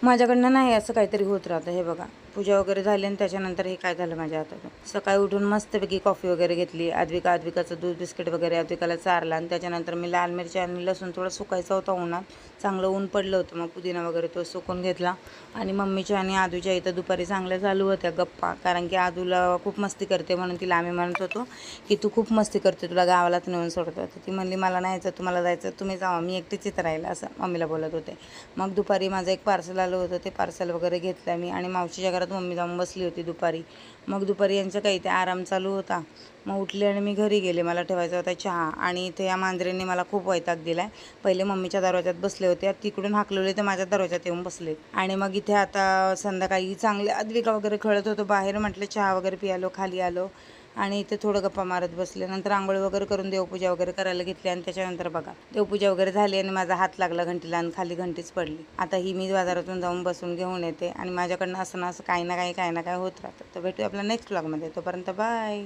माझ्याकडनं नाही असं काहीतरी होत राहतं. हे बघा, पूजा वगैरे झाली आणि त्याच्यानंतर हे काय झालं माझ्या हातातून. सकाळी उठून मस्तपैकी कॉफी वगैरे घेतली, अद्विकाचं दूध बिस्किट वगैरे अद्विकाला चारला आणि त्याच्यानंतर मी लाल मिरची आणि लसूण थोडं सुकायचा होता उन्हात, चांगलं ऊन पडलं होतं, मग पुदिना वगैरे तो सुकून घेतला. आणि मम्मीच्या आणि आदूच्या इथं दुपारी चांगल्या चालू होत्या गप्पा, कारण की आदूला खूप मस्ती करते म्हणून तिला आम्ही म्हणत होतो की तू खूप मस्ती करते, तुला गावालाच नेऊन सोडतो. तर ती म्हणली मला नाही जायचं, तुम्हाला जायचं तुम्ही जावा, मी एकटीच इथं राहिला, असं मम्मीला बोलत होते. मग दुपारी माझं एक पार्सल आलं होतं, ते पार्सल वगैरे घेतलं मी आणि मावशीच्या घरात मम्मी जाऊन बसली होती दुपारी. मग दुपारी यांचं काही ते आराम चालू होता. मग उठले आणि मी घरी गेले. मला ठेवायचा होता चहा आणि इथे या मांजरीने मला खूप वैताग दिला आहे. पहिले मम्मीच्या दरवाजात बसले होते, तिकडून हाकलवले तर माझ्या दरवाजात येऊन बसले. आणि मग इथे आता संध्याकाळी चांगले अद्विका वगैरे खेळत होतो बाहेर, म्हटलं चहा वगैरे पियालो, खाली आलो आणि इथे थोडं गप्पा मारत बसले. नंतर आंघोळ वगैरे करून देवपूजा वगैरे करायला घेतली आणि त्याच्यानंतर बघा देवपूजा वगैरे झाली आणि माझा हात लागला घंटीला आणि खाली घंटीच पडली. आता ही मी बाजारातून जाऊन बसून घेऊन येते आणि माझ्याकडनं असं ना असं काही ना काही होत राहतं. तर भेटूया आपल्या नेक्स्ट व्लॉगमध्ये. तोपर्यंत बाय.